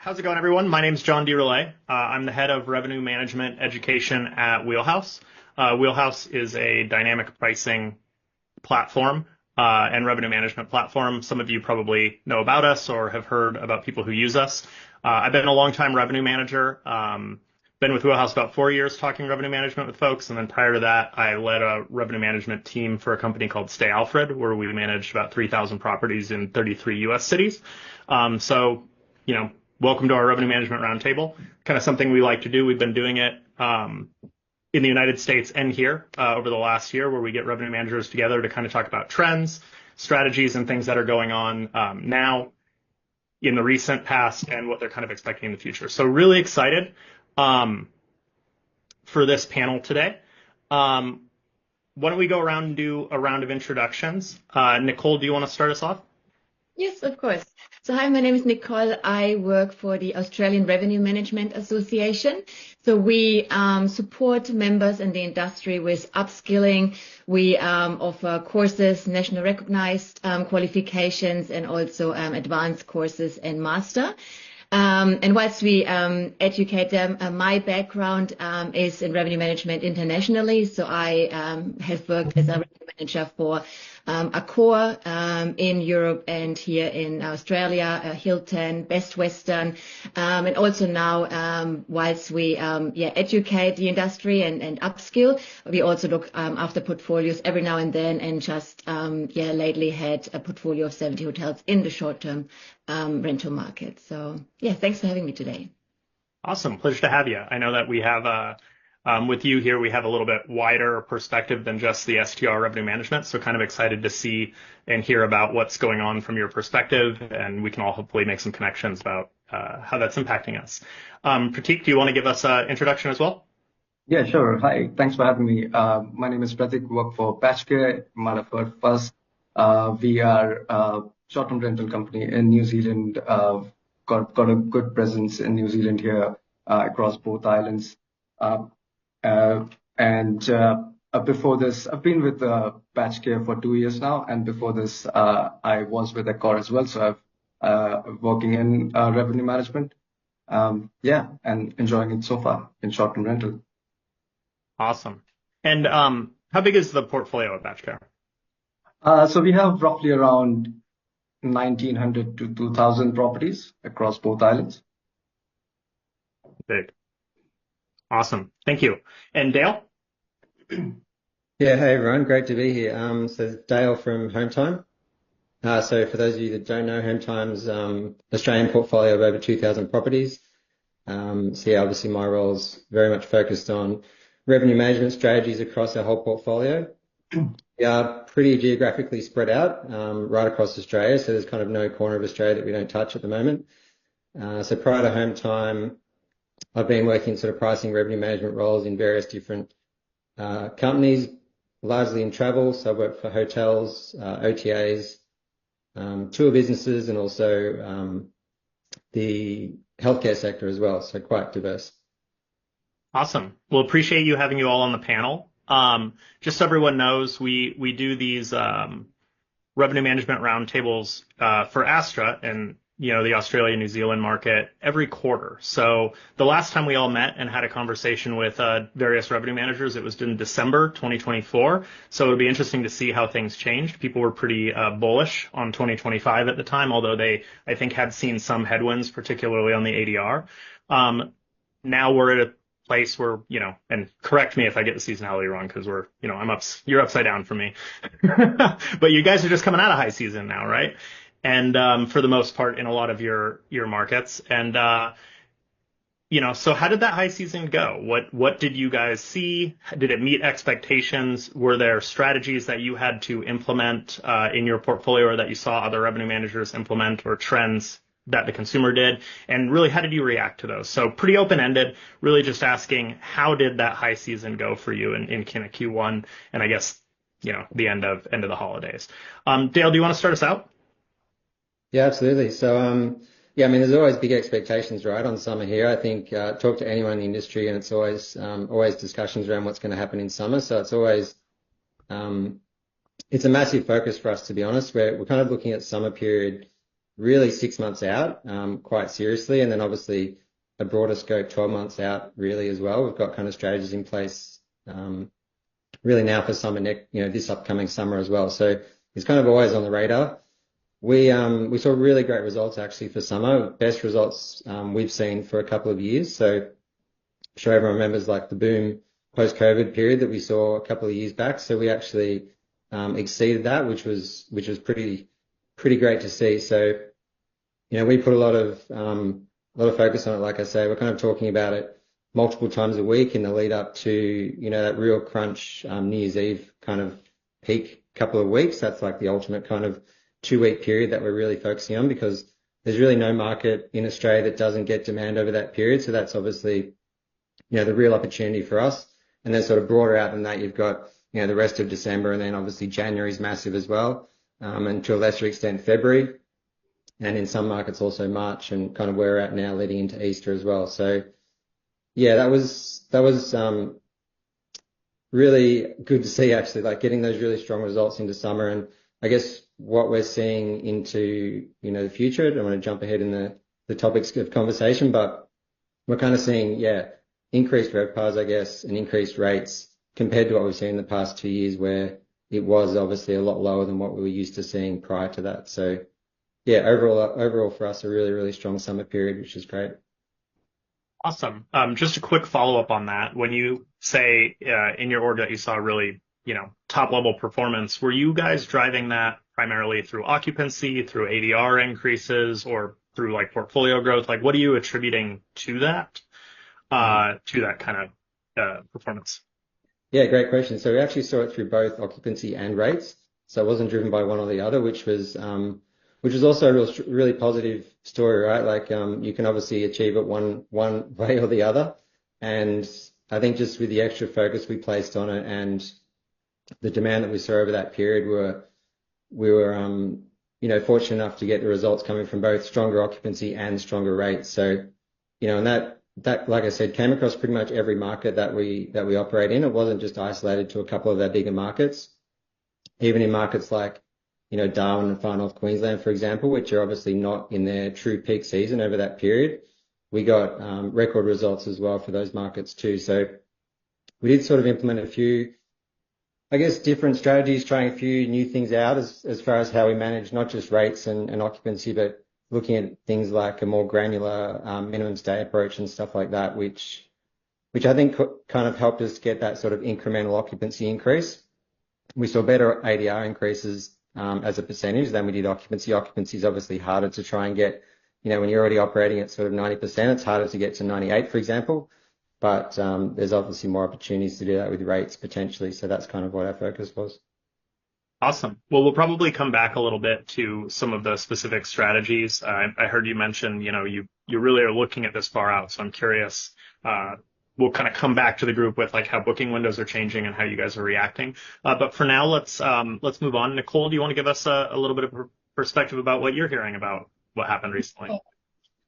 How's it going, everyone? My name's John DeRelay. I'm the head of revenue management education at Wheelhouse. Wheelhouse is a dynamic pricing platform and revenue management platform. Some of you probably know about us or have heard about people who use us. I've been a long-time revenue manager. Been with Wheelhouse about 4 years talking revenue management with folks. And then prior to that, I led a revenue management team for a company called Stay Alfred, where we managed about 3,000 properties in 33 US cities. Welcome to our revenue management roundtable. Kind of something we like to do. We've been doing it in the United States and here over the last year, where we get revenue managers together to kind of talk about trends, strategies, and things that are going on now, in the recent past, and what they're kind of expecting in the future. So really excited for this panel today. Why don't we go around and do a round of introductions? Nicole, do you want to start us off? Yes, of course. So hi, my name is Nicole. I work for the Australian Revenue Management Association. So we support members in the industry with upskilling. We offer courses, national recognized qualifications, and also advanced courses and master. And whilst we educate them, my background is in revenue management internationally. So I have worked as a revenue manager for Accor in Europe and here in Australia, Hilton, Best Western, and also now whilst we educate the industry and upskill, we also look after portfolios every now and then, and just lately had a portfolio of 70 hotels in the short-term rental market. So yeah, thanks for having me today. Awesome, pleasure to have you. I know that we have with you here, we have a little bit wider perspective than just the STR revenue management. So kind of excited to see and hear about what's going on from your perspective, and we can all hopefully make some connections about how that's impacting us. Pratik, do you want to give us an introduction as well? Yeah, sure. Hi, thanks for having me. My name is Pratik, work for Patchcare. You might have heard of us. We are a short-term rental company in New Zealand. Got a good presence in New Zealand here across both islands. Before this, I've been with Patchcare for 2 years now, and before this, I was with Accor as well. So I've working in revenue management. And enjoying it so far in short-term rental. Awesome. And how big is the portfolio at Patchcare? So we have roughly around 1,900 to 2,000 properties across both islands. Big. Awesome. Thank you. And Dale? Yeah, hey everyone, great to be here. So Dale from Home Time. So for those of you that don't know, Home Time's Australian portfolio of over 2,000 properties. Obviously my role's very much focused on revenue management strategies across our whole portfolio. We are pretty geographically spread out right across Australia, so there's kind of no corner of Australia that we don't touch at the moment. So prior to Home Time, I've been working sort of pricing revenue management roles in various different companies, largely in travel. So I work for hotels, OTAs, tour businesses, and also the healthcare sector as well. So quite diverse. Awesome. Well, appreciate you having you all on the panel. Just so everyone knows, we do these revenue management roundtables for ASTRA and the Australia, New Zealand market every quarter. So the last time we all met and had a conversation with various revenue managers, it was in December 2024. So it would be interesting to see how things changed. People were pretty bullish on 2025 at the time, although they, I think, had seen some headwinds, particularly on the ADR. Now we're at a place where, and correct me if I get the seasonality wrong, because you're upside down for me. But you guys are just coming out of high season now, right? And for the most part in a lot of your markets. And so how did that high season go? What did you guys see? Did it meet expectations? Were there strategies that you had to implement in your portfolio, or that you saw other revenue managers implement, or trends that the consumer did? And really, how did you react to those? So pretty open-ended, really just asking, how did that high season go for you in kind of Q1 and I guess the end of the holidays? Dale, do you want to start us out? Yeah, absolutely. So, there's always big expectations, right, on summer here. I think talk to anyone in the industry, and it's always discussions around what's going to happen in summer. So it's always it's a massive focus for us, to be honest. We're kind of looking at summer period really 6 months out, quite seriously. And then obviously a broader scope, 12 months out really as well. We've got kind of strategies in place, really now for summer this upcoming summer as well. So it's kind of always on the radar. We saw really great results actually for summer, best results we've seen for a couple of years. So I'm sure everyone remembers like the boom post-COVID period that we saw a couple of years back. So we actually exceeded that, which was pretty great to see. So we put a lot of focus on it. Like I say, we're kind of talking about it multiple times a week in the lead up to that real crunch New Year's Eve kind of peak couple of weeks. That's like the ultimate kind of 2-week period that we're really focusing on, because there's really no market in Australia that doesn't get demand over that period. So that's obviously the real opportunity for us. And then sort of broader out than that, you've got the rest of December, and then obviously January is massive as well, and to a lesser extent February, and in some markets also March, and kind of where we're at now leading into Easter as well. So yeah, that was really good to see actually, like getting those really strong results into summer. And I guess what we're seeing into the future, I don't want to jump ahead in the topics of conversation, but we're kind of seeing increased RevPARs, I guess, and increased rates compared to what we've seen in the past 2 years, where it was obviously a lot lower than what we were used to seeing prior to that. So yeah, overall for us, a really, really strong summer period, which is great. Awesome. Just a quick follow-up on that. When you say in your org that you saw really, top-level performance, were you guys driving that primarily through occupancy, through ADR increases, or through like portfolio growth? Like, what are you attributing to that kind of performance? Yeah, great question. So we actually saw it through both occupancy and rates. So it wasn't driven by one or the other, which was also a really positive story, right? Like, you can obviously achieve it one way or the other. And I think just with the extra focus we placed on it and the demand that we saw over that period, we were fortunate enough to get the results coming from both stronger occupancy and stronger rates. So, and that, like I said, came across pretty much every market that we operate in. It wasn't just isolated to a couple of our bigger markets. Even in markets like, Darwin and Far North Queensland, for example, which are obviously not in their true peak season over that period, we got record results as well for those markets too. So we did sort of implement a few, I guess, different strategies, trying a few new things out as far as how we manage not just rates and occupancy, but looking at things like a more granular minimum stay approach and stuff like that, which I think kind of helped us get that sort of incremental occupancy increase. We saw better ADR increases as a percentage than we did occupancy. Occupancy is obviously harder to try and get, when you're already operating at sort of 90%, it's harder to get to 98, for example. But there's obviously more opportunities to do that with rates potentially. So that's kind of what our focus was. Awesome. Well, we'll probably come back a little bit to some of the specific strategies. I heard you mention, you really are looking at this far out. So I'm curious. We'll kind of come back to the group with like how booking windows are changing and how you guys are reacting. But for now, let's move on. Nicole, do you want to give us a little bit of perspective about what you're hearing about what happened recently?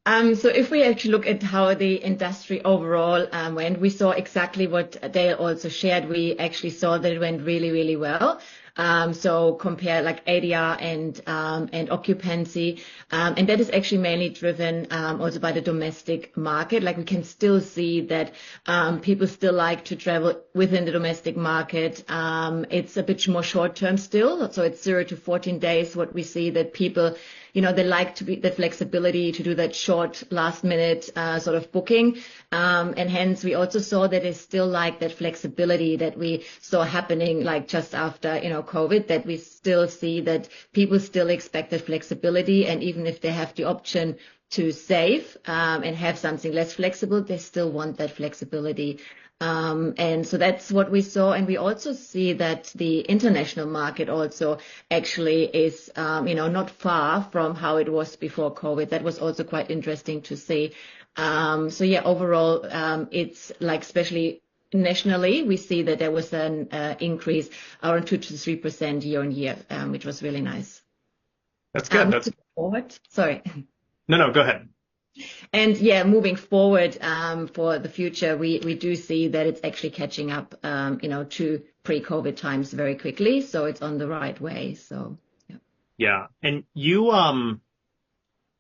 So if we actually look at how the industry overall went, we saw exactly what Dale also shared. We actually saw that it went really, really well. So compare like ADR and occupancy, and that is actually mainly driven also by the domestic market. Like we can still see that people still like to travel within the domestic market. It's a bit more short term still, so it's 0 to 14 days. What we see that people, they like to be the flexibility to do that short last minute sort of booking. And hence we also saw that they still like that flexibility that we saw happening like just after, COVID, that we still see that people still expect that flexibility. And even if they have the option to save and have something less flexible, they still want that flexibility. And so that's what we saw. And we also see that the international market also actually is, not far from how it was before COVID. That was also quite interesting to see. So yeah, overall, it's like, especially nationally, we see that there was an increase around 2 to 3% year on year, which was really nice. That's good. Forward. Sorry. No, go ahead. And yeah, moving forward for the future, we do see that it's actually catching up, to pre-COVID times very quickly. So it's on the right way. So yeah. And you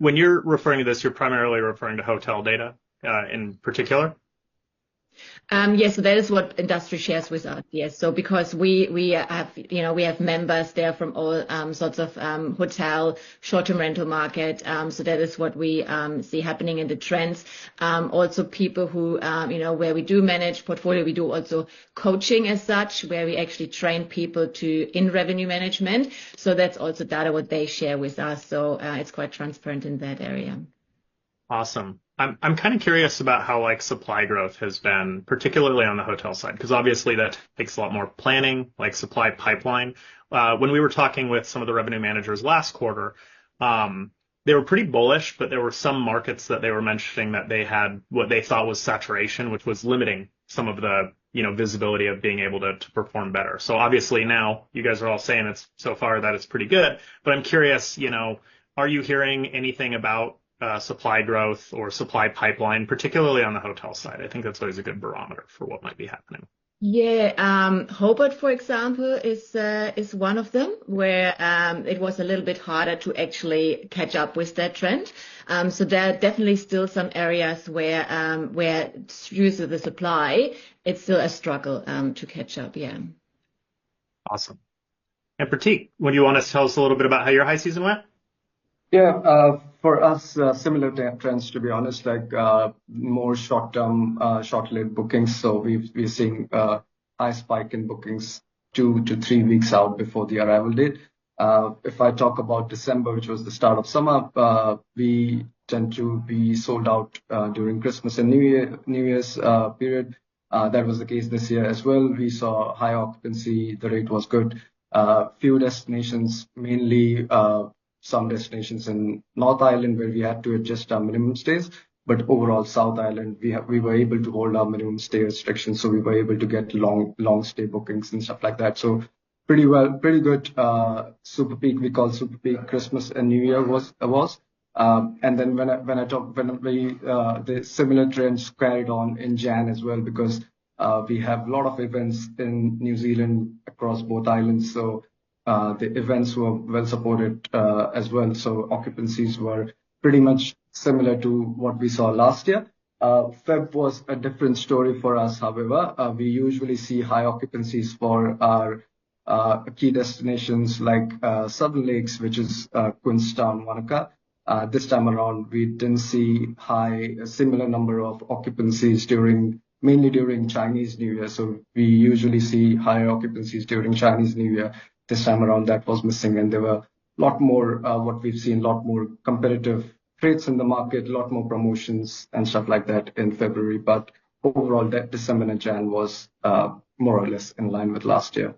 when you're referring to this, you're primarily referring to hotel data in particular? Yes, so that is what industry shares with us. Yes, so because we have we have members there from all sorts of hotel short-term rental market. So that is what we see happening in the trends. Also people who where we do manage portfolio, we do also coaching as such, where we actually train people in revenue management. So that's also data what they share with us. So it's quite transparent in that area. Awesome. I'm kind of curious about how like supply growth has been, particularly on the hotel side, because obviously that takes a lot more planning, like supply pipeline. When we were talking with some of the revenue managers last quarter, they were pretty bullish, but there were some markets that they were mentioning that they had what they thought was saturation, which was limiting some of the visibility of being able to perform better. So obviously now you guys are all saying it's so far that it's pretty good, but I'm curious, are you hearing anything about supply growth or supply pipeline, particularly on the hotel side? I think that's always a good barometer for what might be happening. Yeah, Hobart, for example, is one of them where it was a little bit harder to actually catch up with that trend. So there are definitely still some areas where due to the supply, it's still a struggle to catch up. Yeah. Awesome. And Pratik, would you want to tell us a little bit about how your high season went? Yeah, for us, similar trends, to be honest, like more short-term, short-lived bookings. So we're seeing high spike in bookings 2 to 3 weeks out before the arrival date. If I talk about December, which was the start of summer, we tend to be sold out during Christmas and New Year's period. That was the case this year as well. We saw high occupancy. The rate was good. Few destinations, mainly some destinations in North Island where we had to adjust our minimum stays. But overall, South Island, we were able to hold our minimum stay restrictions. So we were able to get long stay bookings and stuff like that. So pretty good super peak. We call super peak Christmas and New Year was. And then the similar trends carried on in Jan as well, because we have a lot of events in New Zealand across both islands. So the events were well supported as well. So occupancies were pretty much similar to what we saw last year. Feb was a different story for us, however. We usually see high occupancies for our key destinations like Southern Lakes, which is Queenstown, Wanaka. This time around, we didn't see a similar number of occupancies mainly during Chinese New Year. So we usually see higher occupancies during Chinese New Year. This time around, that was missing, and there were a lot more, what we've seen, a lot more competitive rates in the market, a lot more promotions and stuff like that in February. But overall, that December and Jan was more or less in line with last year.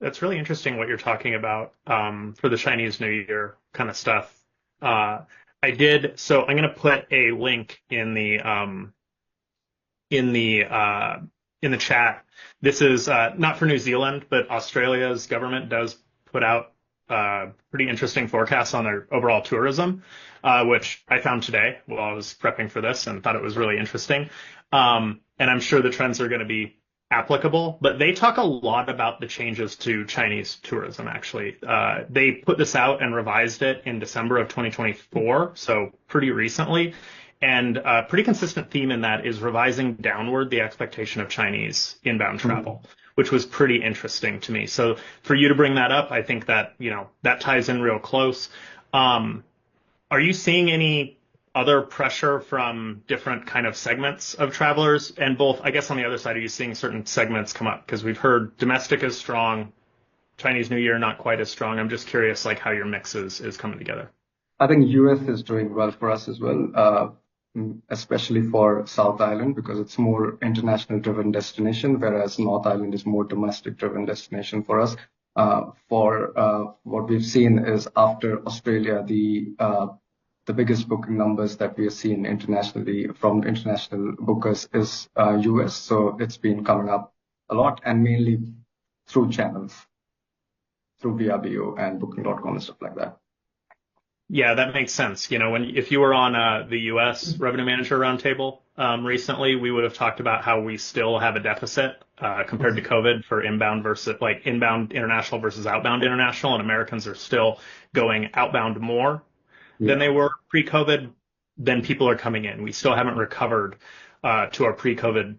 That's really interesting what you're talking about for the Chinese New Year kind of stuff. So I'm going to put a link in the chat. This is not for New Zealand, but Australia's government does put out pretty interesting forecasts on their overall tourism, which I found today while I was prepping for this and thought it was really interesting. And I'm sure the trends are going to be applicable, but they talk a lot about the changes to Chinese tourism, actually. They put this out and revised it in December of 2024, so pretty recently. And a pretty consistent theme in that is revising downward the expectation of Chinese inbound travel, which was pretty interesting to me. So for you to bring that up, I think that, that ties in real close. Are you seeing any other pressure from different kind of segments of travelers? And both, I guess on the other side, are you seeing certain segments come up? Because we've heard domestic is strong, Chinese New Year not quite as strong. I'm just curious like how your mix is coming together. I think US is doing well for us as well. Especially for South Island, because it's more international driven destination, whereas North Island is more domestic driven destination for us. For what we've seen is after Australia, the biggest booking numbers that we are seeing internationally from international bookers is US. So it's been coming up a lot, and mainly through channels, through VRBO and Booking.com and stuff like that. Yeah, that makes sense. If you were on the U.S. Revenue Manager Roundtable recently, we would have talked about how we still have a deficit compared to COVID for inbound international versus outbound international, and Americans are still going outbound more than they were pre-COVID, then people are coming in. We still haven't recovered to our pre-COVID,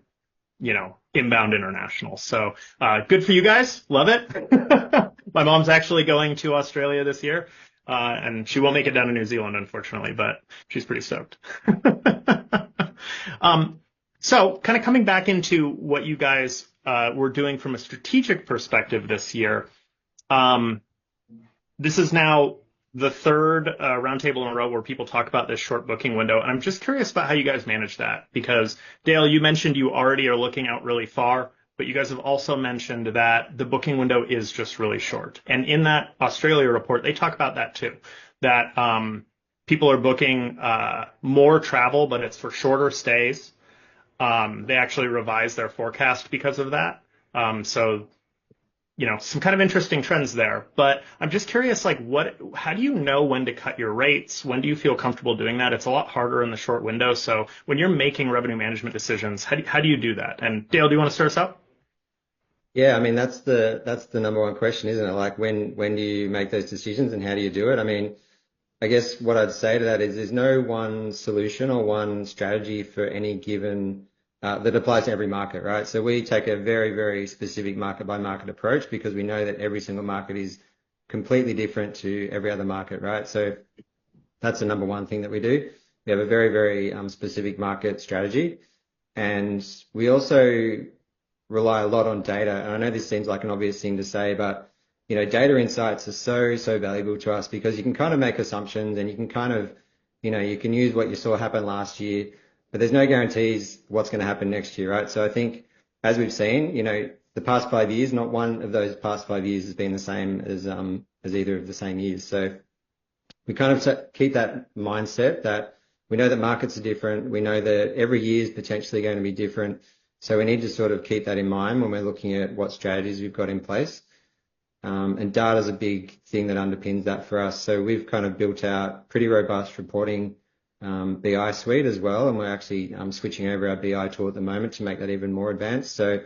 inbound international. So good for you guys. Love it. My mom's actually going to Australia this year, and she won't make it down to New Zealand, unfortunately, but she's pretty stoked. So kind of coming back into what you guys were doing from a strategic perspective this year. This is now the third roundtable in a row where people talk about this short booking window. And I'm just curious about how you guys manage that, because Dale, you mentioned you already are looking out really far, but you guys have also mentioned that the booking window is just really short. And in that Australia report, they talk about that too, that people are booking more travel, but it's for shorter stays. They actually revise their forecast because of that. So some kind of interesting trends there, but I'm just curious, how do you know when to cut your rates? When do you feel comfortable doing that? It's a lot harder in the short window. So when you're making revenue management decisions, how do you do that? And Dale, do you want to start us out? Yeah, I mean, that's the number one question, isn't it? Like when do you make those decisions and how do you do it? I mean, I guess what I'd say to that is there's no one solution or one strategy for any given that applies to every market, right? So we take a very, very specific market by market approach because we know that every single market is completely different to every other market, right? So that's the number one thing that we do. We have a very, very specific market strategy, and we also rely a lot on data. And I know this seems like an obvious thing to say, but data insights are so valuable to us because you can kind of make assumptions and you can kind of, you can use what you saw happen last year, but there's no guarantees what's going to happen next year, right? So I think, as we've seen, the past 5 years, not one of those past 5 years has been the same as either of the same years. So we kind of keep that mindset that we know that markets are different. We know that every year is potentially going to be different. So we need to sort of keep that in mind when we're looking at what strategies we've got in place. And data is a big thing that underpins that for us. So we've kind of built out pretty robust reporting BI suite as well, and we're actually switching over our BI tool at the moment to make that even more advanced. So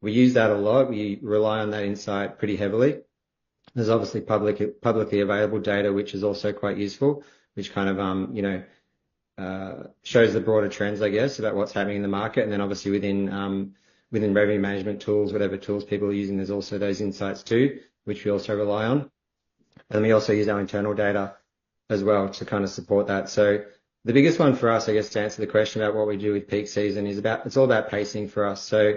we use that a lot. We rely on that insight pretty heavily. There's obviously publicly available data, which is also quite useful, which kind of shows the broader trends, I guess, about what's happening in the market. And then obviously within revenue management tools, whatever tools people are using, there's also those insights too, which we also rely on. And we also use our internal data as well to kind of support that. So the biggest one for us, I guess, to answer the question about what we do with peak season it's all about pacing for us. So,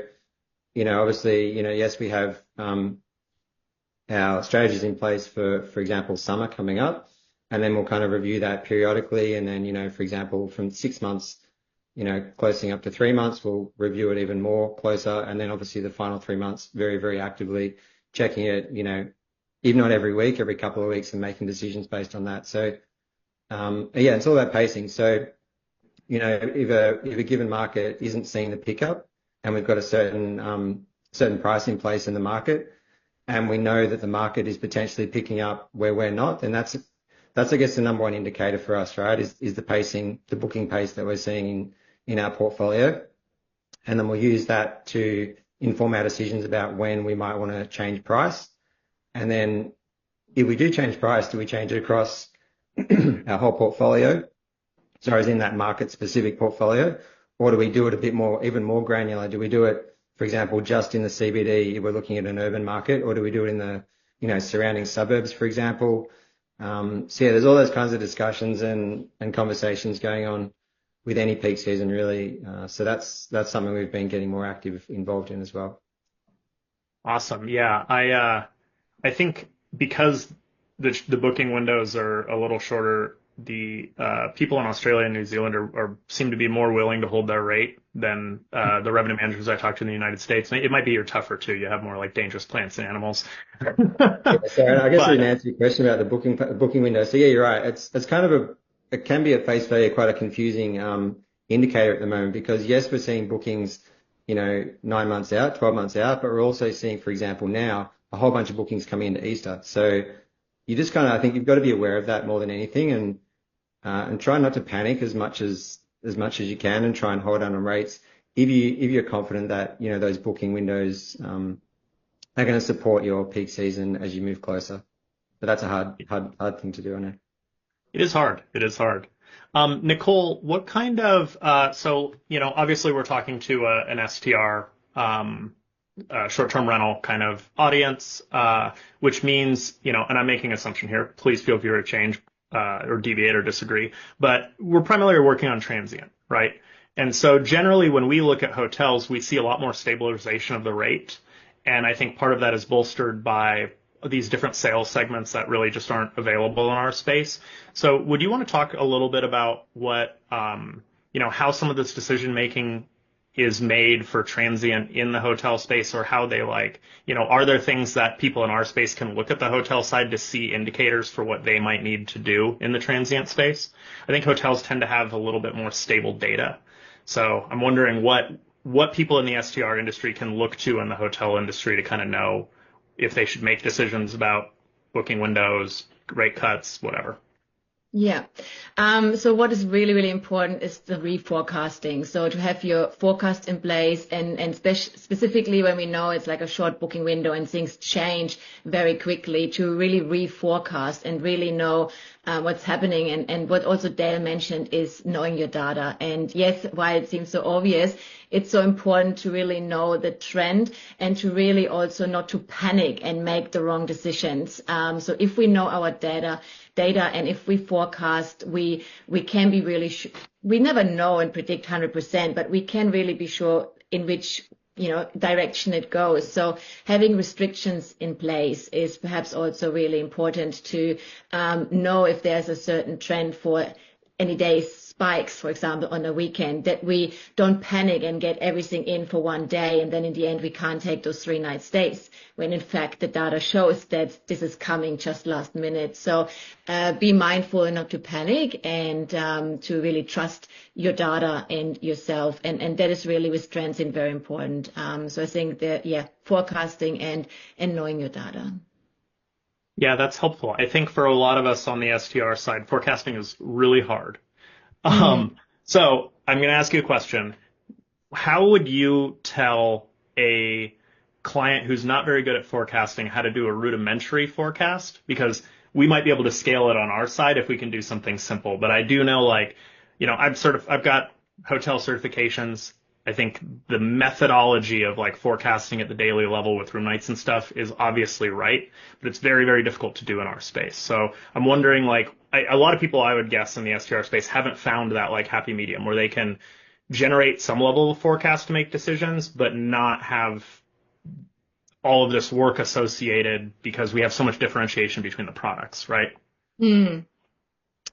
obviously, yes, we have our strategies in place for example, summer coming up, and then we'll kind of review that periodically. And then, for example, from 6 months, closing up to 3 months, we'll review it even more closer. And then obviously the final 3 months, very, very actively checking it, even not every week, every couple of weeks, and making decisions based on that. So, yeah, it's all about pacing. So, if a given market isn't seeing the pickup and we've got a certain price in place in the market, and we know that the market is potentially picking up where we're not, then that's I guess the number one indicator for us, right? Is the pacing, the booking pace that we're seeing in our portfolio, and then we'll use that to inform our decisions about when we might want to change price. And then if we do change price, do we change it across our whole portfolio? So as in that market specific portfolio, or do we do it a bit more, even more granular? Do we do it, for example, just in the CBD if we're looking at an urban market, or do we do it in the, surrounding suburbs, for example? So yeah, there's all those kinds of discussions and conversations going on with any peak season, really. So that's something we've been getting more active involved in as well. Awesome. Yeah. I think because the booking windows are a little shorter, the people in Australia and New Zealand seem to be more willing to hold their rate than the revenue managers I talk to in the United States. And it might be you're tougher too. You have more like dangerous plants and animals. Yeah, so I guess I didn't answer your question about the booking window. So yeah, you're right. It's kind of it can be at face value quite a confusing indicator at the moment, because yes, we're seeing bookings, 9 months out, 12 months out, but we're also seeing, for example, now a whole bunch of bookings coming into Easter. So you just kind of, I think you've got to be aware of that more than anything, and try not to panic as much as you can, and try and hold on rates if you're confident that those booking windows are going to support your peak season as you move closer. But that's a hard thing to do, I know. It is hard. It is hard. Nicole, what kind of, so, obviously we're talking to an STR, short-term rental kind of audience, which means, and I'm making an assumption here, please feel free to change, or deviate or disagree, but we're primarily working on transient, right? And so generally when we look at hotels, we see a lot more stabilization of the rate. And I think part of that is bolstered by these different sales segments that really just aren't available in our space. So would you want to talk a little bit about what, how some of this decision making is made for transient in the hotel space, or how they are there things that people in our space can look at the hotel side to see indicators for what they might need to do in the transient space? I think hotels tend to have a little bit more stable data. So I'm wondering what people in the STR industry can look to in the hotel industry to kind of know if they should make decisions about booking windows, rate cuts, whatever. Yeah. So what is really, really important is the reforecasting. So to have your forecast in place and specifically when we know it's like a short booking window and things change very quickly, to really reforecast and really know what's happening. And what also Dale mentioned is knowing your data. And yes, why it seems so obvious, it's so important to really know the trend and to really also not to panic and make the wrong decisions. So if we know our data, and if we forecast, we can be really we never know and predict 100%, but we can really be sure in which direction it goes. So having restrictions in place is perhaps also really important to know if there's a certain trend for any days spikes, for example, on a weekend, that we don't panic and get everything in for one day. And then in the end, we can't take those 3-night stays when in fact the data shows that this is coming just last minute. So be mindful not to panic and to really trust your data and yourself. And that is really with transient very important. So I think that, forecasting and knowing your data. Yeah, that's helpful. I think for a lot of us on the STR side, forecasting is really hard. So I'm going to ask you a question. How would you tell a client who's not very good at forecasting how to do a rudimentary forecast? Because we might be able to scale it on our side if we can do something simple. But I do know, I've got hotel certifications. I think the methodology of forecasting at the daily level with room nights and stuff is obviously right, but it's very, very difficult to do in our space. So I'm wondering, a lot of people, I would guess, in the STR space haven't found that happy medium where they can generate some level of forecast to make decisions, but not have all of this work associated because we have so much differentiation between the products, right?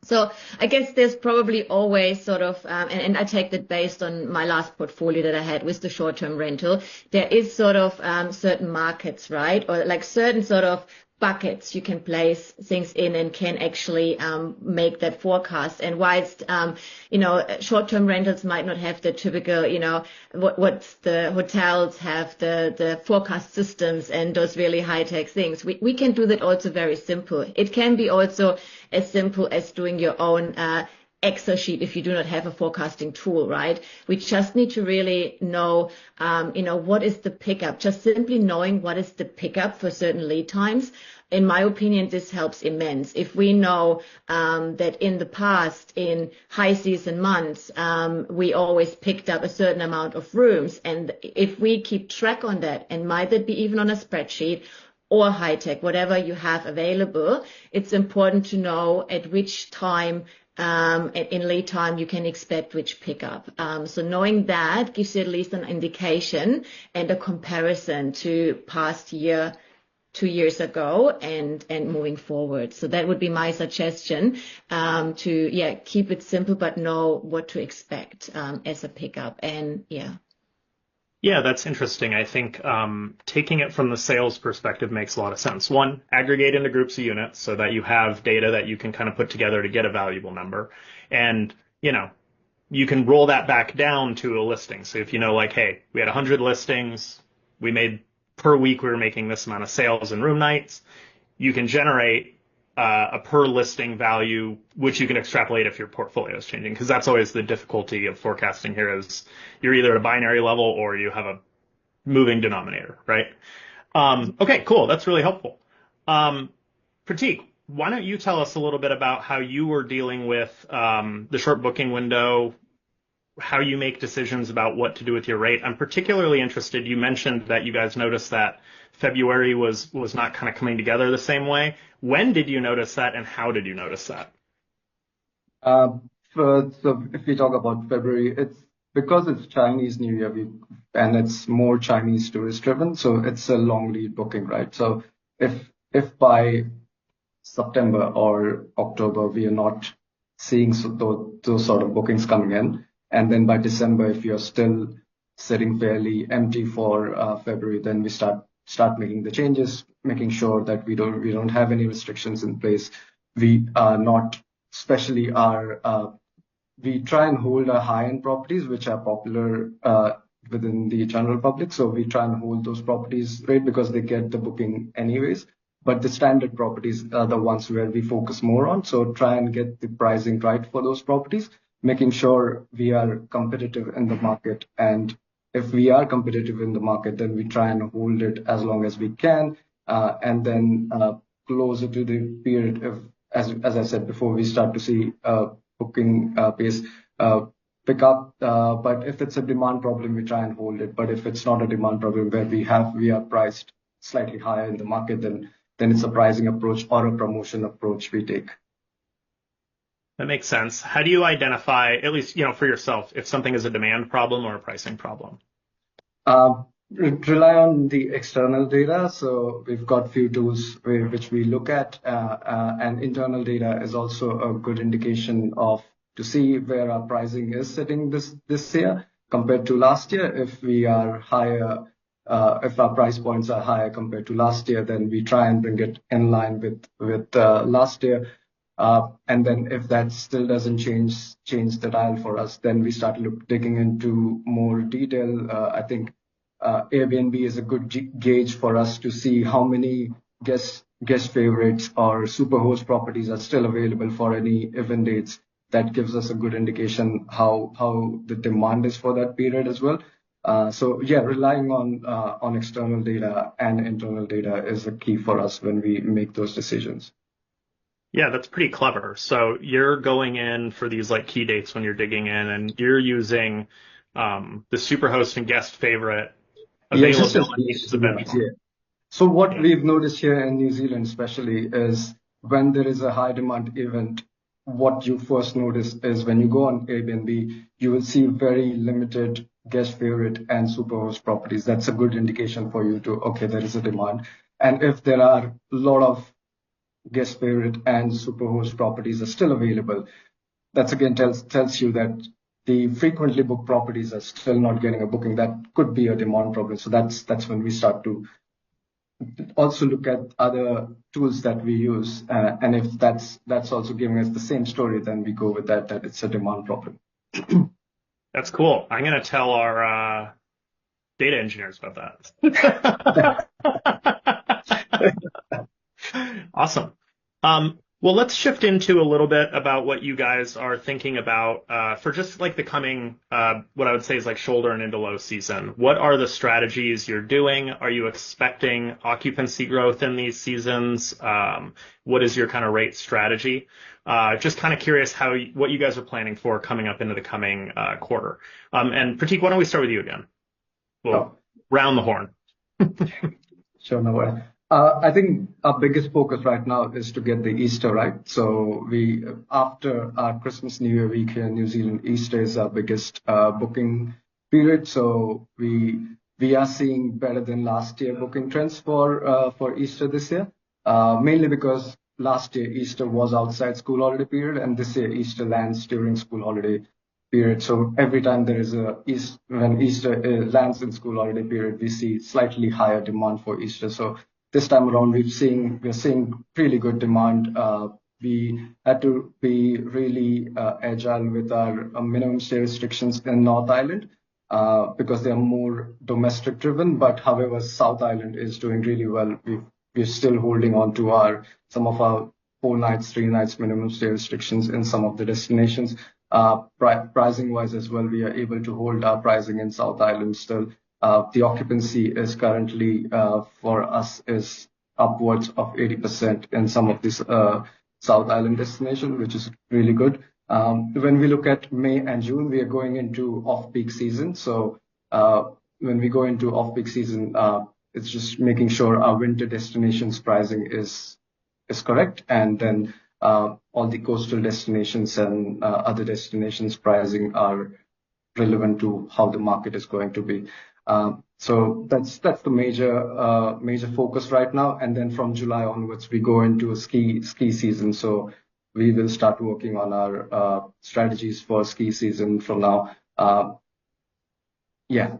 So I guess there's probably always sort of, and I take that based on my last portfolio that I had with the short-term rental, there is sort of certain markets, right? Or certain sort of buckets you can place things in and can actually make that forecast. And whilst, short-term rentals might not have the typical, what the hotels have, the forecast systems and those really high-tech things. We can do that also very simple. It can be also as simple as doing your own Excel sheet if you do not have a forecasting tool, right? We just need to really know, what is the pickup? Just simply knowing what is the pickup for certain lead times. In my opinion, this helps immense. If we know that in the past, in high season months, we always picked up a certain amount of rooms, and if we keep track on that, and might that be even on a spreadsheet or high tech, whatever you have available, it's important to know at which time in lead time you can expect which pickup. So knowing that gives you at least an indication and a comparison to past year, 2 years ago, and moving forward. So that would be my suggestion, to keep it simple but know what to expect as a pickup. And Yeah, that's interesting. I think taking it from the sales perspective makes a lot of sense. One, aggregate into groups of units so that you have data that you can kind of put together to get a valuable number. And, you can roll that back down to a listing. So if hey, we had 100 listings, per week we were making this amount of sales and room nights, you can generate a per listing value, which you can extrapolate if your portfolio is changing, because that's always the difficulty of forecasting here is you're either at a binary level or you have a moving denominator, right? Okay, cool. That's really helpful. Pratik, why don't you tell us a little bit about how you were dealing with the short booking window, how you make decisions about what to do with your rate? I'm particularly interested. You mentioned that you guys noticed that February was not kind of coming together the same way. When did you notice that, and how did you notice that? So if we talk about February, it's because it's Chinese New Year week and it's more Chinese tourist driven, so it's a long lead booking, right? So if by September or October we are not seeing those sort of bookings coming in, and then by December if you're still sitting fairly empty for February, then we start making the changes, making sure that we don't have any restrictions in place. We are not, especially we try and hold our high-end properties, which are popular within the general public. So we try and hold those properties, right, because they get the booking anyways. But the standard properties are the ones where we focus more on. So try and get the pricing right for those properties, making sure we are competitive in the market. And if we are competitive in the market, then we try and hold it as long as we can. And then closer to the period, as I said before, we start to see booking pace pick up. But if it's a demand problem, we try and hold it. But if it's not a demand problem where we are priced slightly higher in the market, then it's a pricing approach or a promotion approach we take. That makes sense. How do you identify, at least, for yourself, if something is a demand problem or a pricing problem? Rely on the external data. So we've got few tools which we look at, and internal data is also a good indication to see where our pricing is sitting this year compared to last year. If we are higher, if our price points are higher compared to last year, then we try and bring it in line with last year. And then if that still doesn't change the dial for us, then we start digging into more detail. I think Airbnb is a good gauge for us to see how many guest favorites or superhost properties are still available for any event dates. That gives us a good indication how the demand is for that period as well. So yeah, relying on external data and internal data is a key for us when we make those decisions. Yeah, that's pretty clever. So you're going in for these like key dates when you're digging in, and you're using the superhost and guest favorite availability as a benchmark. Yeah. So what we've noticed here in New Zealand especially is when there is a high demand event, what you first notice is when you go on Airbnb, you will see very limited guest favorite and superhost properties. That's a good indication for you okay, there is a demand. And if there are a lot of guest favorite and superhost properties are still available, that's again tells you that the frequently booked properties are still not getting a booking. That could be a demand problem. So that's when we start to also look at other tools that we use, and if that's also giving us the same story, then we go with that it's a demand problem. That's cool. I'm going to tell our data engineers about that. Awesome. Well, let's shift into a little bit about what you guys are thinking about for just like the coming, what I would say is like shoulder and into low season. What are the strategies you're doing? Are you expecting occupancy growth in these seasons? What is your kind of rate strategy? Just kind of curious what you guys are planning for coming up into the coming quarter. And Pratik, why don't we start with you again? We'll round the horn. Sure, no way. I think our biggest focus right now is to get the Easter right. So after our Christmas New Year week here in New Zealand, Easter is our biggest booking period. So we are seeing better than last year booking trends for Easter this year, mainly because last year Easter was outside school holiday period, and this year Easter lands during school holiday period. So every time there is when Easter lands in school holiday period, we see slightly higher demand for Easter. So this time around, we're seeing really good demand. We had to be really agile with our minimum stay restrictions in North Island because they are more domestic driven. But however, South Island is doing really well. We're still holding on to some of our 4 nights, 3 nights minimum stay restrictions in some of the destinations. Pricing wise as well, we are able to hold our pricing in South Island still. The occupancy is currently for us is upwards of 80% in some of these South Island destinations, which is really good. When we look at May and June, we are going into off-peak season. So when we go into off-peak season, it's just making sure our winter destinations pricing is correct, and then all the coastal destinations and other destinations pricing are relevant to how the market is going to be. So that's the major focus right now. And then from July onwards, we go into ski season. So we will start working on our strategies for ski season from now. Yeah.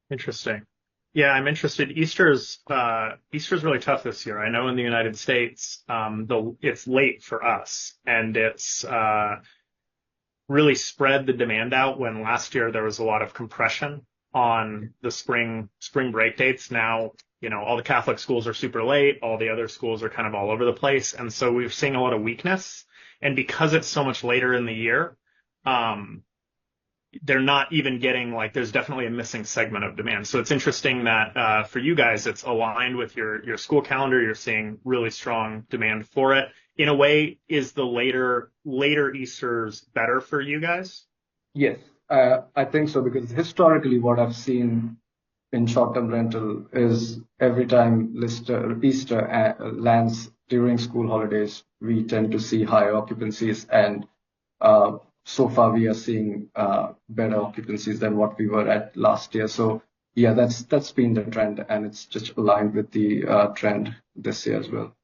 Interesting. Yeah, I'm interested. Easter's really tough this year. I know in the United States, it's late for us, and it's really spread the demand out when last year there was a lot of compression on the spring break dates. Now, all the Catholic schools are super late. All the other schools are kind of all over the place. And so we're seeing a lot of weakness. And because it's so much later in the year, they're not even getting, there's definitely a missing segment of demand. So it's interesting that for you guys, it's aligned with your school calendar. You're seeing really strong demand for it. In a way, is the later Easters better for you guys? Yes, I think so, because historically what I've seen in short-term rental is every time Easter lands during school holidays, we tend to see higher occupancies, and so far we are seeing better occupancies than what we were at last year. So yeah, that's been the trend, and it's just aligned with the trend this year as well.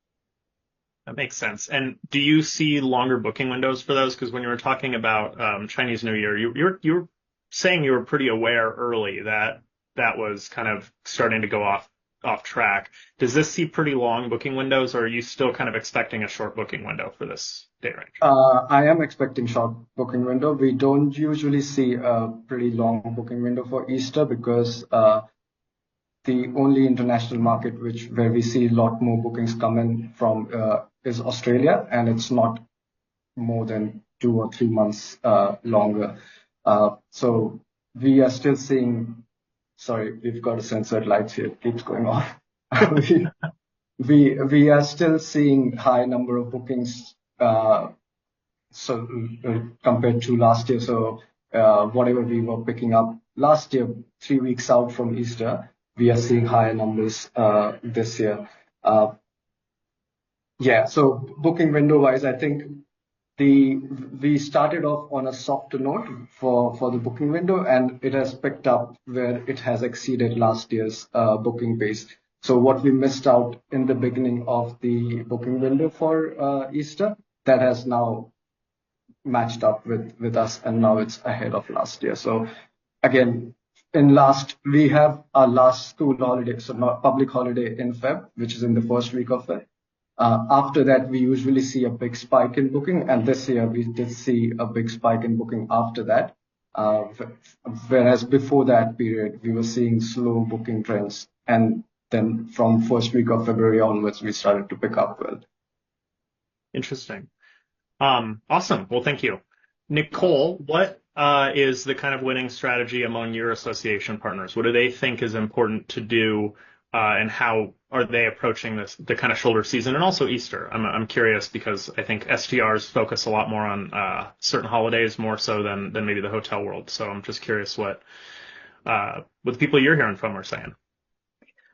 That makes sense. And do you see longer booking windows for those? Because when you were talking about Chinese New Year, you were saying you were pretty aware early that was kind of starting to go off track. Does this see pretty long booking windows, or are you still kind of expecting a short booking window for this day range? I am expecting short booking window. We don't usually see a pretty long booking window for Easter, because the only international market where we see a lot more bookings come in from is Australia, and it's not more than 2 or 3 months longer. So we are still seeing. Sorry, we've got a censored lights here. It keeps going off. we are still seeing high number of bookings compared to last year. So whatever we were picking up last year, 3 weeks out from Easter, we are seeing higher numbers this year. Yeah, so booking window wise, I think we started off on a softer note for the booking window, and it has picked up where it has exceeded last year's booking pace. So what we missed out in the beginning of the booking window for Easter, that has now matched up with us, and now it's ahead of last year. So again, we have our last school holiday, so not public holiday in Feb, which is in the first week of Feb. After that, we usually see a big spike in booking, and this year we did see a big spike in booking after that. Whereas before that period, we were seeing slow booking trends, and then from first week of February onwards, we started to pick up well. Interesting. Awesome. Well, thank you. Nicole, what is the kind of winning strategy among your association partners? What do they think is important to do, and how are they approaching the kind of shoulder season and also Easter? I'm curious, because I think STRs focus a lot more on certain holidays more so than maybe the hotel world. So I'm just curious what the people you're hearing from are saying.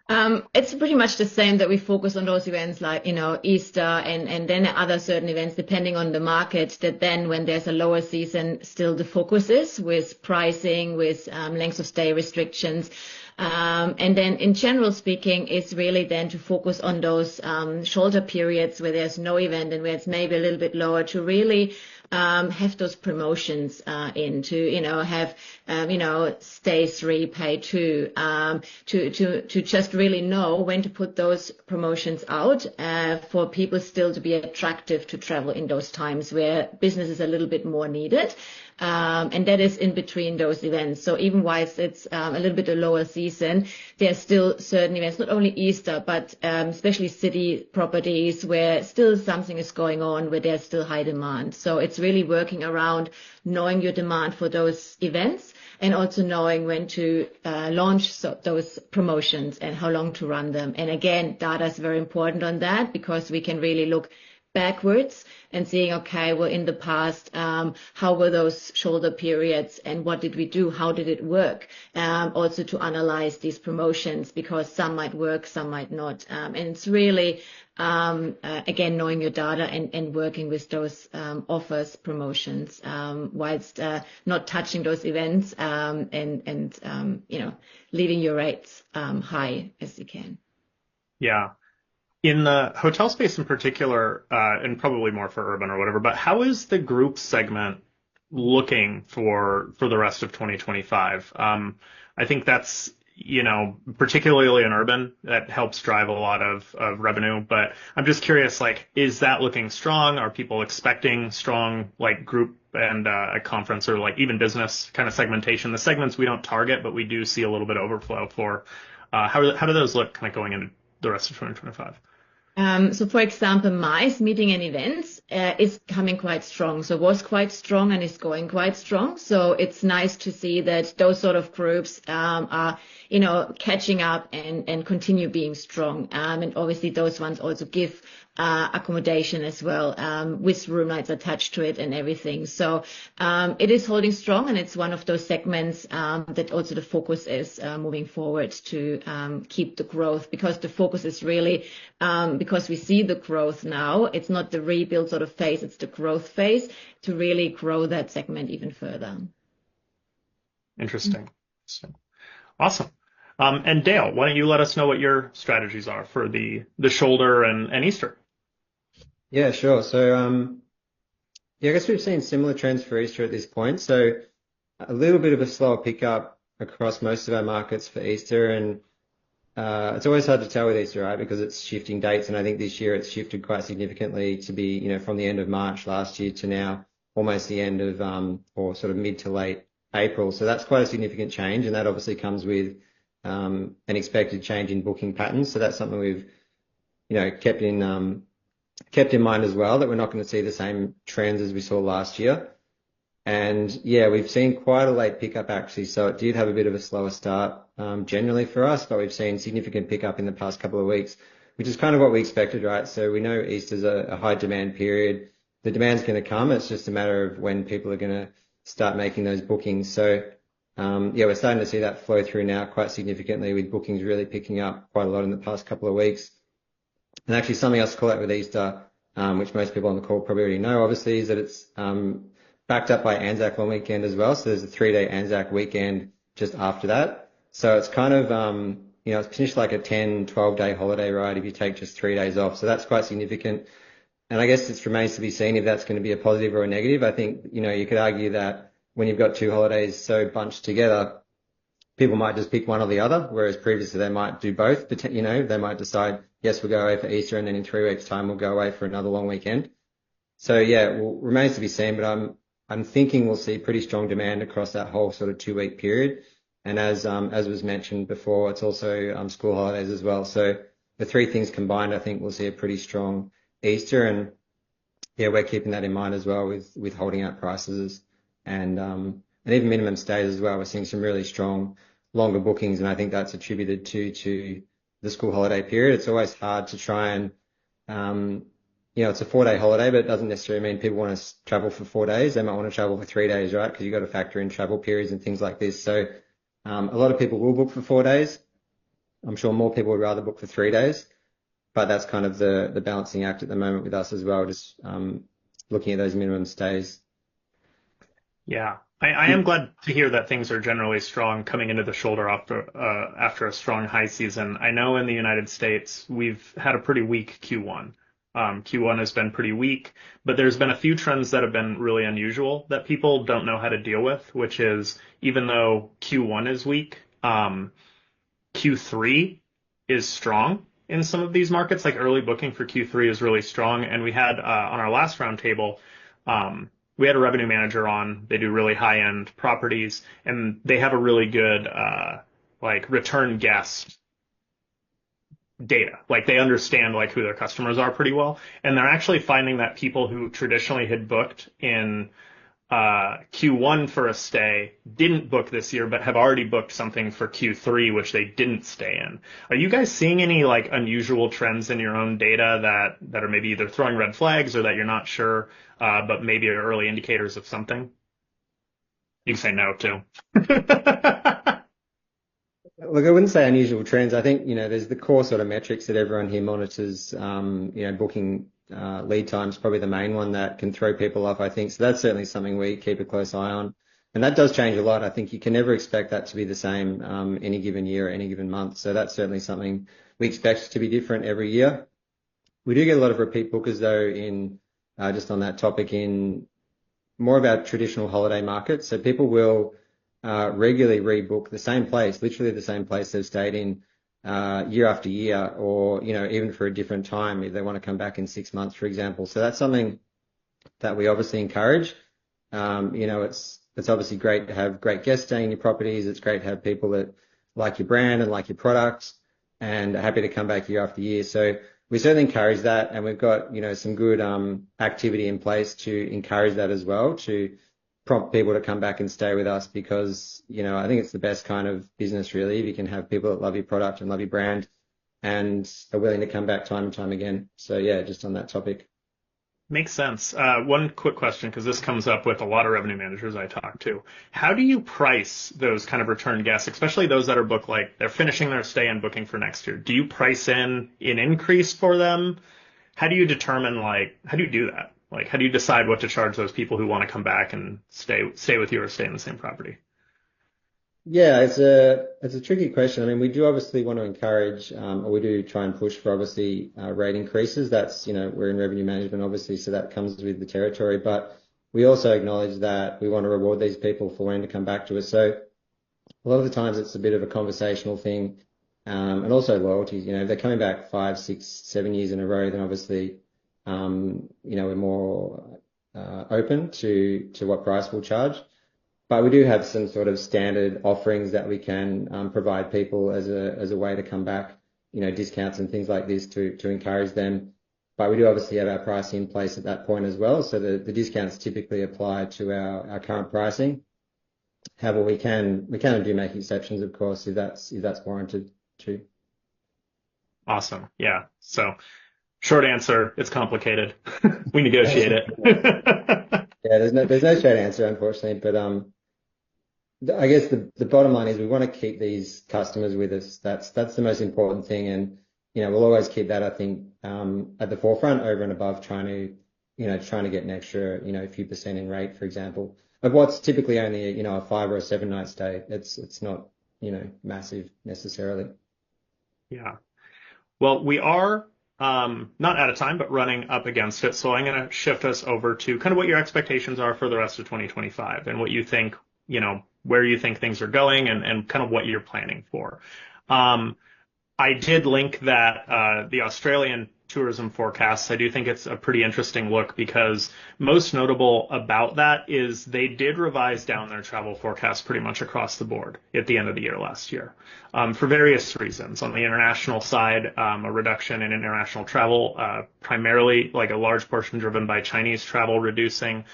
It's pretty much the same, that we focus on those events like, Easter and then other certain events depending on the market, that then when there's a lower season, still the focus is with pricing, with length of stay restrictions. And then in general speaking, it's really then to focus on those shoulder periods where there's no event and where it's maybe a little bit lower, to really have those promotions to have stay 3, pay 2, to just really know when to put those promotions out for people still to be attractive to travel in those times where business is a little bit more needed. And that is in between those events. So even whilst it's a little bit a lower season, there's still certain events, not only Easter, but especially city properties where still something is going on, where there's still high demand. So it's really working around knowing your demand for those events and also knowing when to launch those promotions and how long to run them. And again, data is very important on that because we can really look backwards and seeing, okay, well, in the past, how were those shoulder periods and what did we do? How did it work? Also to analyze these promotions because some might work, some might not. And it's really, again, knowing your data and working with those offers, promotions, whilst not touching those events and leaving your rates high as you can. Yeah. In the hotel space in particular, and probably more for urban or whatever, but how is the group segment looking for the rest of 2025? I think that's, particularly in urban, that helps drive a lot of revenue. But I'm just curious, like, is that looking strong? Are people expecting strong, like, group and a conference or like even business kind of segmentation? The segments we don't target, but we do see a little bit of overflow for. How do those look kind of going into the rest of 2025? So for example, MICE, meeting and events, is coming quite strong. So was quite strong and is going quite strong. So it's nice to see that those sort of groups are, catching up and continue being strong. And obviously those ones also give accommodation as well, with room nights attached to it and everything. So it is holding strong, and it's one of those segments that also the focus is moving forward to keep the growth, because the focus is really because we see the growth now. It's not the rebuild sort of phase, it's the growth phase to really grow that segment even further. Interesting. Awesome. And Dale, why don't you let us know what your strategies are for the shoulder and Easter? Yeah, sure. So, I guess we've seen similar trends for Easter at this point. So a little bit of a slower pickup across most of our markets for Easter. And it's always hard to tell with Easter, right? Because it's shifting dates. And I think this year it's shifted quite significantly to be, from the end of March last year to now almost the end of, or sort of mid to late April. So that's quite a significant change. And that obviously comes with an expected change in booking patterns. So that's something we've, kept in mind as well, that we're not going to see the same trends as we saw last year. And yeah, we've seen quite a late pickup actually. So it did have a bit of a slower start generally for us, but we've seen significant pickup in the past couple of weeks, which is kind of what we expected, right? So we know Easter's a high demand period. The demand's going to come. It's just a matter of when people are going to start making those bookings. So we're starting to see that flow through now quite significantly, with bookings really picking up quite a lot in the past couple of weeks. And actually something else to call out with Easter, which most people on the call probably already know, obviously, is that it's backed up by Anzac long weekend as well. So there's a 3-day Anzac weekend just after that. So it's kind of, it's finished like a 10, 12-day holiday ride if you take just 3 days off. So that's quite significant. And I guess it remains to be seen if that's going to be a positive or a negative. I think, you could argue that when you've got two holidays so bunched together, people might just pick one or the other, whereas previously they might do both. But, they might decide, yes, we'll go away for Easter, and then in 3 weeks' time we'll go away for another long weekend. So yeah, remains to be seen, but I'm thinking we'll see pretty strong demand across that whole sort of 2-week period. And as was mentioned before, it's also school holidays as well. So the three things combined, I think we'll see a pretty strong Easter. And yeah, we're keeping that in mind as well with holding out prices and even minimum stays as well. We're seeing some really strong longer bookings, and I think that's attributed to the school holiday period. It's always hard to try and, it's a 4-day holiday, but it doesn't necessarily mean people want to travel for 4 days. They might want to travel for 3 days, right? Because you've got to factor in travel periods and things like this. So a lot of people will book for 4 days. I'm sure more people would rather book for 3 days, but that's kind of the balancing act at the moment with us as well, just looking at those minimum stays. Yeah, I am glad to hear that things are generally strong coming into the shoulder after a strong high season. I know in the United States, we've had a pretty weak Q1. Q1 has been pretty weak, but there's been a few trends that have been really unusual that people don't know how to deal with, which is even though Q1 is weak, Q3 is strong in some of these markets. Like early booking for Q3 is really strong. And we had on our last roundtable, we had a revenue manager on. They do really high-end properties, and they have a really good like return guest data. Like they understand like who their customers are pretty well, and they're actually finding that people who traditionally had booked in Q1 for a stay didn't book this year, but have already booked something for Q3, which they didn't stay in. Are you guys seeing any like unusual trends in your own data that are maybe either throwing red flags or that you're not sure, but maybe are early indicators of something? You can say no too. Look, I wouldn't say unusual trends. I think, there's the core sort of metrics that everyone here monitors. Booking lead time is probably the main one that can throw people off, I think. So that's certainly something we keep a close eye on. And that does change a lot. I think you can never expect that to be the same any given year or any given month. So that's certainly something we expect to be different every year. We do get a lot of repeat bookers, though, in just on that topic, in more of our traditional holiday markets. So people will regularly rebook the same place, literally the same place they've stayed in year after year, or, even for a different time if they want to come back in 6 months, for example. So that's something that we obviously encourage. It's obviously great to have great guests staying in your properties. It's great to have people that like your brand and like your products and are happy to come back year after year. So we certainly encourage that, and we've got, some good activity in place to encourage that as well, to prompt people to come back and stay with us, because, I think it's the best kind of business, really, if you can have people that love your product and love your brand and are willing to come back time and time again. So yeah, just on that topic. Makes sense. One quick question, because this comes up with a lot of revenue managers I talk to. How do you price those kind of return guests, especially those that are booked, like they're finishing their stay and booking for next year? Do you price in an increase for them? How do you determine, how do you do that? Like, how do you decide what to charge those people who want to come back and stay with you or stay in the same property? Yeah, it's a tricky question. I mean, we do obviously want to encourage, or we do try and push for obviously rate increases. That's, we're in revenue management, obviously, so that comes with the territory. But we also acknowledge that we want to reward these people for wanting to come back to us. So a lot of the times it's a bit of a conversational thing, and also loyalty. If they're coming back 5, 6, 7 years in a row, then obviously, we're more open to what price we'll charge. But we do have some sort of standard offerings that we can provide people as a way to come back, discounts and things like this to encourage them. But we do obviously have our pricing in place at that point as well. So the discounts typically apply to our current pricing. However, we can do make exceptions, of course, if that's warranted too. Awesome. Yeah. So short answer, it's complicated. We negotiate it. Yeah, there's no straight answer, unfortunately, but I guess the bottom line is we want to keep these customers with us. That's the most important thing, and we'll always keep that, I think, at the forefront, over and above trying to get an extra a few percent in rate, for example, of what's typically only a 5 or a 7 night stay. It's not massive necessarily. Yeah. Well, we are not out of time, but running up against it. So I'm going to shift us over to kind of what your expectations are for the rest of 2025 and what you think, where you think things are going and kind of what you're planning for. I did link that the Australian tourism forecasts. I do think it's a pretty interesting look, because most notable about that is they did revise down their travel forecast pretty much across the board at the end of the year last year, for various reasons. On the international side, a reduction in international travel, primarily like a large portion driven by Chinese travel reducing.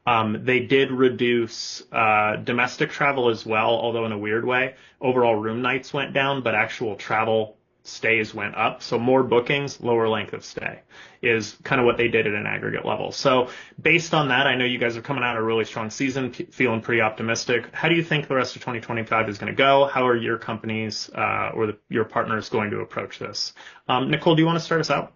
They did reduce domestic travel as well, although in a weird way. Overall room nights went down, but actual travel stays went up. So more bookings, lower length of stay is kind of what they did at an aggregate level. So based on that, I know you guys are coming out of a really strong season, feeling pretty optimistic. How do you think the rest of 2025 is going to go? How are your companies your partners going to approach this? Nicole, do you want to start us out?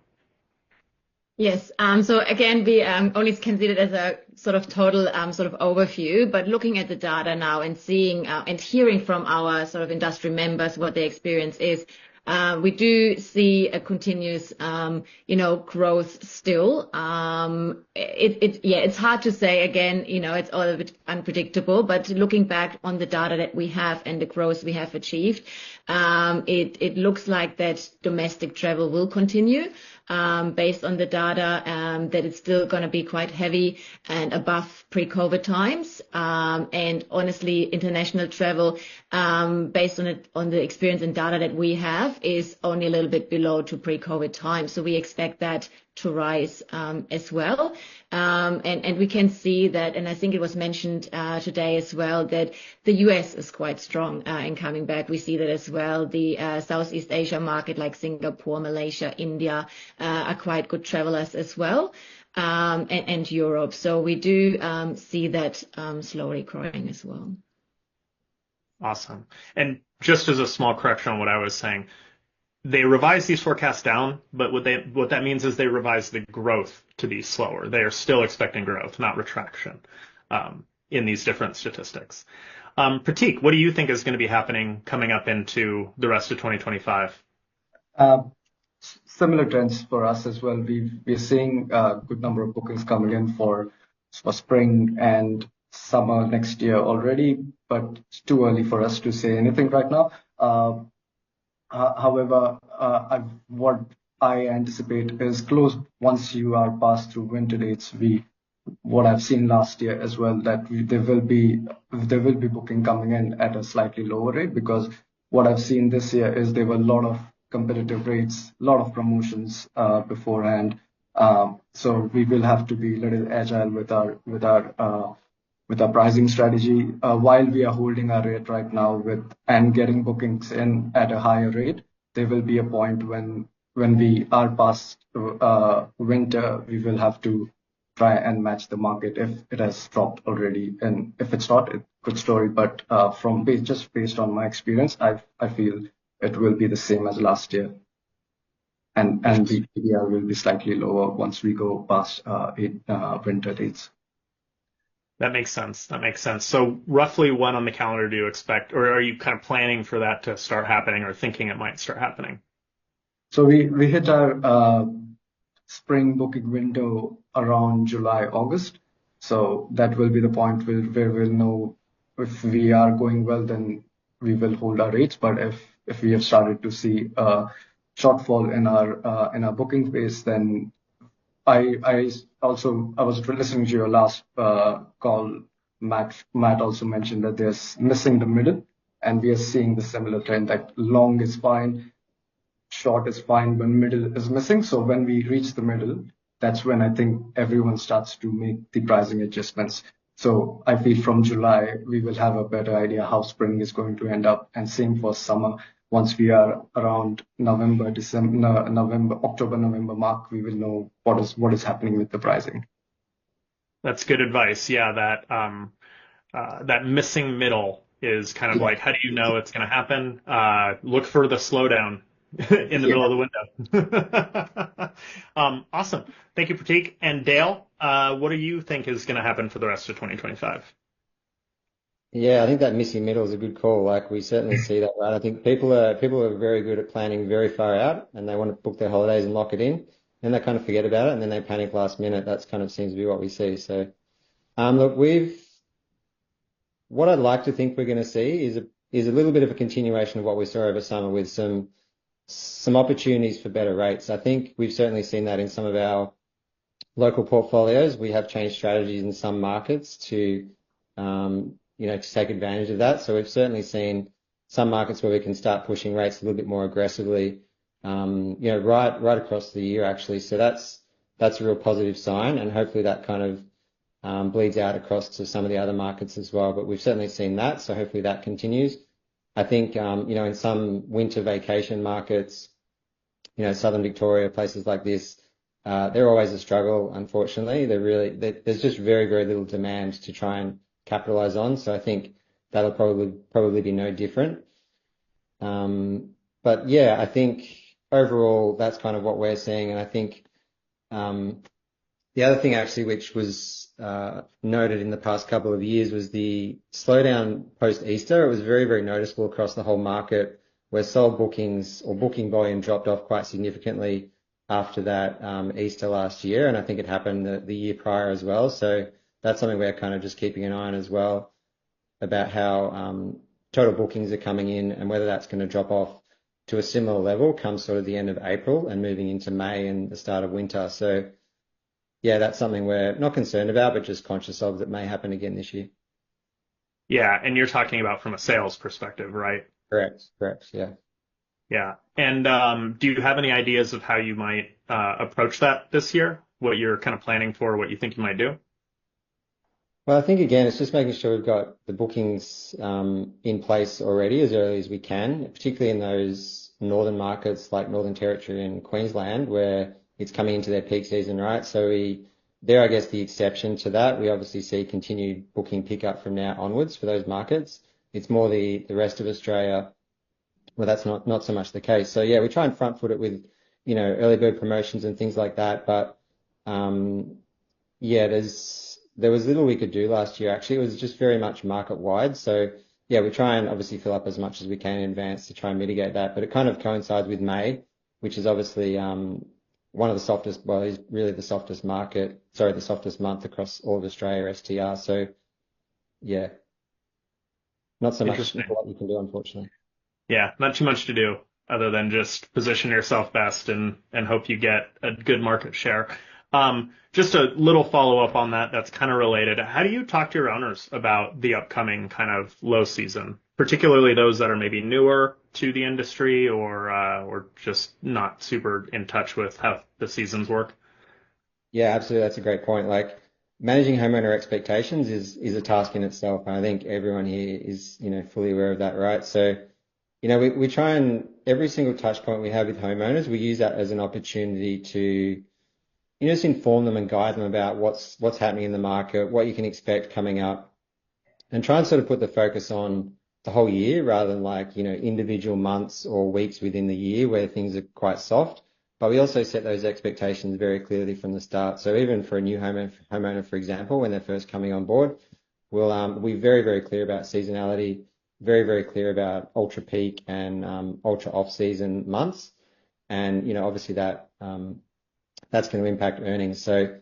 Yes. So again, we only consider it as a sort of total sort of overview, but looking at the data now and seeing and hearing from our sort of industry members what their experience is, we do see a continuous, growth still. It's hard to say again, it's all a bit unpredictable, but looking back on the data that we have and the growth we have achieved, it looks like that domestic travel will continue. based on the data, that it's still going to be quite heavy and above pre-COVID times. And honestly, international travel, based on the experience and data that we have, is only a little bit below to pre-COVID times. So we expect that to rise as well. And we can see that, and I think it was mentioned today as well, that the US is quite strong in coming back. We see that as well. The Southeast Asia market, like Singapore, Malaysia, India, are quite good travelers as well, and Europe. So we do see that slowly growing as well. Awesome. And just as a small correction on what I was saying, they revise these forecasts down, but what that means is they revise the growth to be slower. They are still expecting growth, not retraction, in these different statistics. Pratik, what do you think is going to be happening coming up into the rest of 2025? Similar trends for us as well. We're seeing a good number of bookings coming in for spring and summer next year already, but it's too early for us to say anything right now. However, what I anticipate is close once you are passed through winter dates. What I've seen last year as well, that there will be booking coming in at a slightly lower rate, because what I've seen this year is there were a lot of competitive rates, a lot of promotions beforehand. So we will have to be a little agile with our pricing strategy. While we are holding our rate right now and getting bookings in at a higher rate, there will be a point when we are past winter, we will have to try and match the market if it has dropped already. And if it's not, it's a good story. But just based on my experience, I feel it will be the same as last year. And the PDR will be slightly lower once we go past winter dates. That makes sense. So roughly when on the calendar do you expect, or are you kind of planning for that to start happening, or thinking it might start happening? So we hit our spring booking window around July, August. So that will be the point where we'll know if we are going well, then we will hold our rates. But if we have started to see a shortfall in our booking base, then I was listening to your last call. Matt also mentioned that there's missing the middle, and we are seeing the similar trend that long is fine, short is fine, when middle is missing. So when we reach the middle, that's when I think everyone starts to make the pricing adjustments. So I feel from July we will have a better idea how spring is going to end up, and same for summer. Once we are around October, November mark, we will know what is happening with the pricing. That's good advice. Yeah, that missing middle is kind of like, how do you know it's going to happen? Look for the slowdown in the middle of the window. Awesome. Thank you, Pratik. And Dale, what do you think is going to happen for the rest of 2025? Yeah, I think that missing middle is a good call. Like, we certainly see that, right? I think people are very good at planning very far out, and they want to book their holidays and lock it in, and they kind of forget about it, and then they panic last minute. That's kind of seems to be what we see. So, look, what I'd like to think we're going to see is a little bit of a continuation of what we saw over summer, with some opportunities for better rates. I think we've certainly seen that in some of our local portfolios. We have changed strategies in some markets to to take advantage of that. So we've certainly seen some markets where we can start pushing rates a little bit more aggressively, right across the year, actually. So that's a real positive sign, and hopefully that kind of bleeds out across to some of the other markets as well. But we've certainly seen that, so hopefully that continues. I think, in some winter vacation markets, Southern Victoria, places like this, they're always a struggle, unfortunately. There's just very, very little demand to try and capitalize on. So I think that'll probably be no different. But yeah, I think overall that's kind of what we're seeing. And I think the other thing actually, which was noted in the past couple of years, was the slowdown post Easter. It was very, very noticeable across the whole market, where sold bookings or booking volume dropped off quite significantly after that Easter last year. And I think it happened the year prior as well. So that's something we're kind of just keeping an eye on as well, about how total bookings are coming in and whether that's going to drop off to a similar level come sort of the end of April and moving into May and the start of winter. So yeah, that's something we're not concerned about, but just conscious of that may happen again this year. Yeah, and you're talking about from a sales perspective, right? Correct. Yeah. Yeah. And do you have any ideas of how you might approach that this year? What you're kind of planning for, what you think you might do? Well, I think again, it's just making sure we've got the bookings in place already as early as we can, particularly in those northern markets like Northern Territory and Queensland, where it's coming into their peak season, right? So they're, I guess, the exception to that. We obviously see continued booking pickup from now onwards for those markets. It's more the rest of Australia. Well, that's not so much the case. So yeah, we try and front foot it with, early bird promotions and things like that. But yeah, there was little we could do last year. Actually, it was just very much market wide. So yeah, we try and obviously fill up as much as we can in advance to try and mitigate that. But it kind of coincides with May, which is obviously one of the softest, well, is really the softest the softest month across all of Australia, STR. So yeah, not so much Interesting. what you can do, unfortunately. Yeah, not too much to do other than just position yourself best and hope you get a good market share. Just a little follow up on that that's kind of related. How do you talk to your owners about the upcoming kind of low season, particularly those that are maybe newer to the industry or just not super in touch with how the seasons work? Yeah, absolutely. That's a great point. Like managing homeowner expectations is a task in itself. And I think everyone here is, fully aware of that, right? So, we try and every single touch point we have with homeowners, we use that as an opportunity to, just inform them and guide them about what's happening in the market, what you can expect coming up, and try and sort of put the focus on the whole year rather than like, individual months or weeks within the year where things are quite soft. But we also set those expectations very clearly from the start. So even for a new homeowner, for example, when they're first coming on board, we'll be very, very clear about seasonality, very, very clear about ultra peak and ultra off season months. And, obviously that's going to impact earnings. So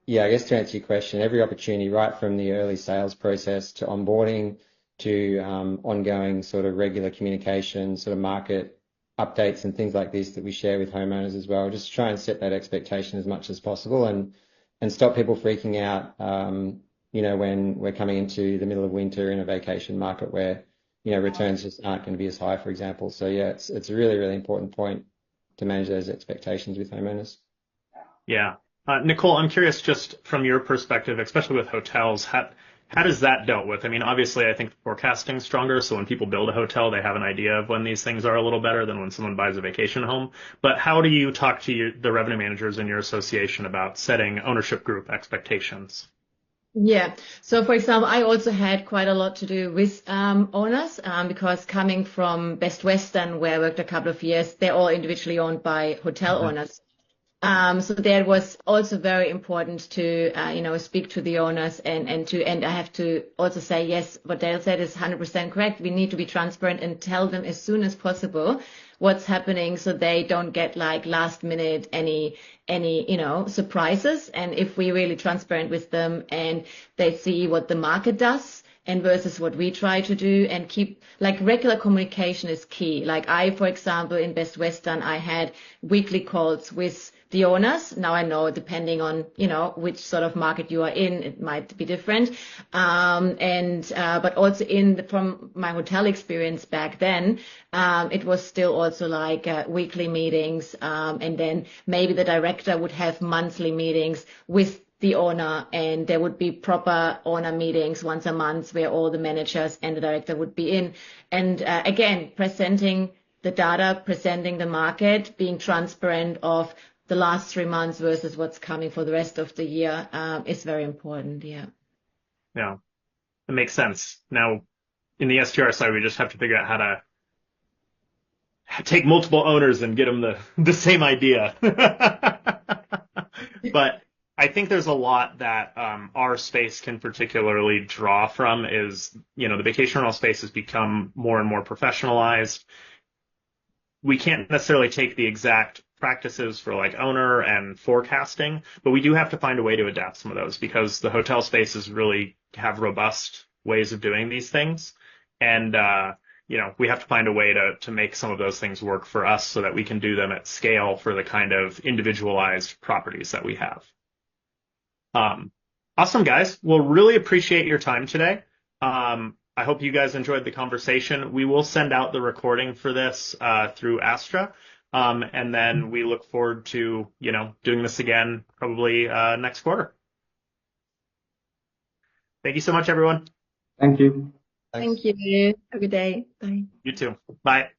yeah, I guess to answer your question, every opportunity right from the early sales process to onboarding to ongoing sort of regular communication, sort of market updates and things like this that we share with homeowners as well, just try and set that expectation as much as possible and stop people freaking out, when we're coming into the middle of winter in a vacation market where, returns just aren't going to be as high, for example. So yeah, it's a really, really important point to manage those expectations with homeowners. Yeah. Nicole, I'm curious just from your perspective, especially with hotels, how does that dealt with? I mean, obviously, I think the forecasting's stronger. So when people build a hotel, they have an idea of when these things are a little better than when someone buys a vacation home. But how do you talk to the revenue managers in your association about setting ownership group expectations? Yeah. So, for example, I also had quite a lot to do with owners because coming from Best Western, where I worked a couple of years, they're all individually owned by hotel owners. So that was also very important to, speak to the owners and I have to also say, yes, what Dale said is 100% correct. We need to be transparent and tell them as soon as possible what's happening so they don't get like last minute any, surprises. And if we're really transparent with them and they see what the market does and versus what we try to do and keep like regular communication is key. Like for example, in Best Western, I had weekly calls with the owners. Now I know depending on, which sort of market you are in, it might be different. But also from my hotel experience back then, it was still also like weekly meetings. And then maybe the director would have monthly meetings with the owner, and there would be proper owner meetings once a month where all the managers and the director would be in. And again, presenting the data, presenting the market, being transparent of the last 3 months versus what's coming for the rest of the year is very important. Yeah. Yeah, that makes sense. Now, in the STR side, we just have to figure out how to take multiple owners and get them the same idea. But I think there's a lot that our space can particularly draw from is, the vacation rental space has become more and more professionalized. We can't necessarily take the exact practices for like owner and forecasting, but we do have to find a way to adapt some of those because the hotel spaces really have robust ways of doing these things. And we have to find a way to make some of those things work for us so that we can do them at scale for the kind of individualized properties that we have. Awesome, guys. Well, really appreciate your time today. I hope you guys enjoyed the conversation. We will send out the recording for this through ASTRA. And then we look forward to, doing this again probably next quarter. Thank you so much, everyone. Thank you. Thanks. Thank you. Have a good day. Bye. You too. Bye.